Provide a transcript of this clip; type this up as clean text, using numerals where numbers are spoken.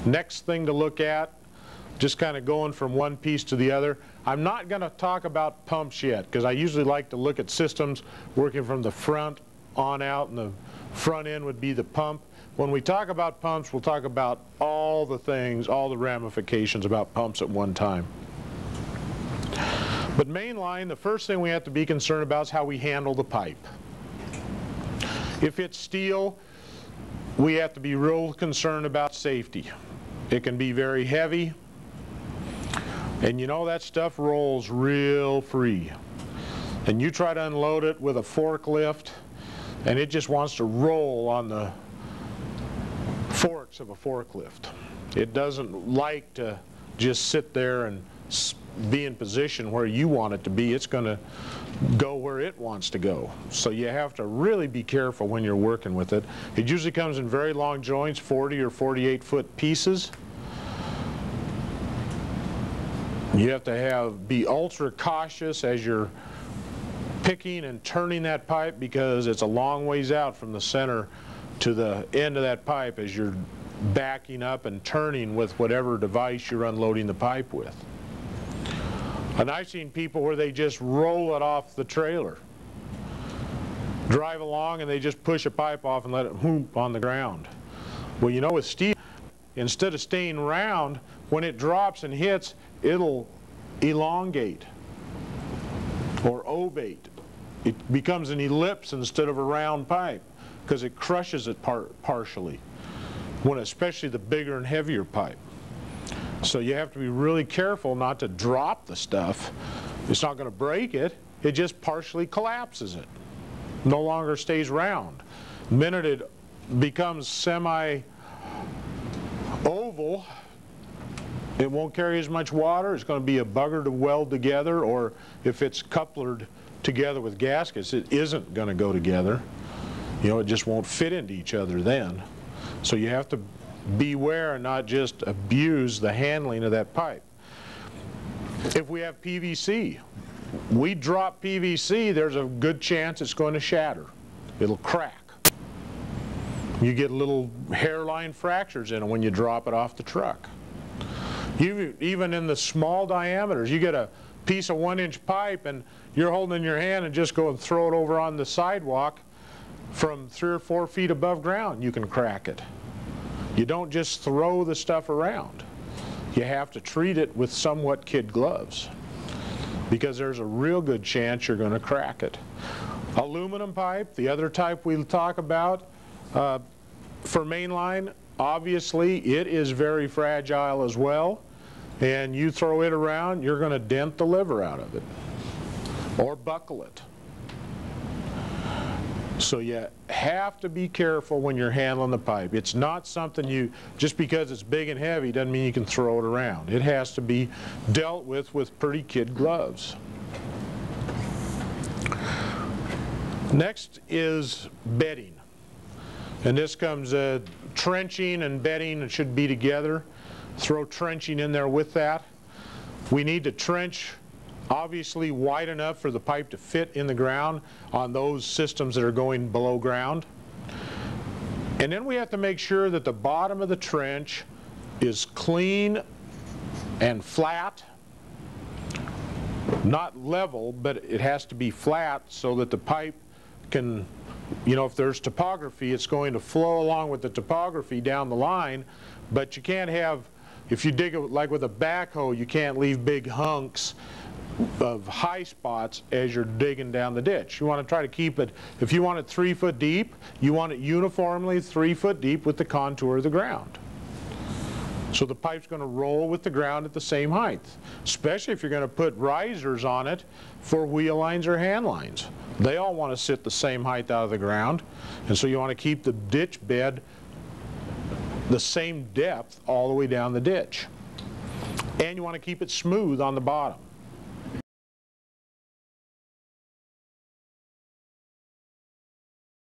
Next thing to look at, just kind of going from one piece to the other. I'm not going to talk about pumps yet, because I usually like to look at systems working from the front on out, and the front end would be the pump. When we talk about pumps, we'll talk about all the things, all the ramifications about pumps at one time. But mainline, the first thing we have to be concerned about is how we handle the pipe. If it's steel, we have to be real concerned about safety. It can be very heavy, and you know that stuff rolls real free. And you try to unload it with a forklift, and it just wants to roll on the forks of a forklift. It doesn't like to just sit there and be in position where you want it to be. It's going to go where it wants to go. So you have to really be careful when you're working with it. It usually comes in very long joints, 40 or 48 foot pieces. You have to be ultra cautious as you're picking and turning that pipe, because it's a long ways out from the center to the end of that pipe as you're backing up and turning with whatever device you're unloading the pipe with. And I've seen people where they just roll it off the trailer, drive along, and they just push a pipe off and let it whoop on the ground. Well, you know, with steel, instead of staying round, when it drops and hits, it'll elongate or ovate. It becomes an ellipse instead of a round pipe, because it crushes it partially, especially the bigger and heavier pipe. So you have to be really careful not to drop the stuff. It's not going to break it, it just partially collapses it. No longer stays round. The minute it becomes semi-oval, it won't carry as much water. It's going to be a bugger to weld together, or if it's couplered together with gaskets, it isn't going to go together. You know, it just won't fit into each other then. So you have to beware and not just abuse the handling of that pipe. If we have PVC, we drop PVC, there's a good chance it's going to shatter. It'll crack. You get little hairline fractures in it when you drop it off the truck. Even in the small diameters, you get a piece of 1-inch pipe and you're holding in your hand and just go and throw it over on the sidewalk from 3 or 4 feet above ground, you can crack it. You don't just throw the stuff around. You have to treat it with somewhat kid gloves, because there's a real good chance you're going to crack it. Aluminum pipe, the other type we'll talk about, for mainline, obviously it is very fragile as well, and you throw it around, you're going to dent the liver out of it or buckle it. So you have to be careful when you're handling the pipe. It's not something just because it's big and heavy doesn't mean you can throw it around. It has to be dealt with pretty kid gloves. Next is bedding. And this comes trenching and bedding. It should be together. Throw trenching in there with that. We need to trench obviously wide enough for the pipe to fit in the ground on those systems that are going below ground. And then we have to make sure that the bottom of the trench is clean and flat. Not level, but it has to be flat so that the pipe can, you know, if there's topography, it's going to flow along with the topography down the line, but you can't have, if you dig it like with a backhoe, you can't leave big hunks of high spots as you're digging down the ditch. You want to try to keep it, if you want it 3 foot deep, you want it uniformly 3 foot deep with the contour of the ground. So the pipe's going to roll with the ground at the same height, especially if you're going to put risers on it for wheel lines or hand lines. They all want to sit the same height out of the ground, and so you want to keep the ditch bed the same depth all the way down the ditch. And you want to keep it smooth on the bottom.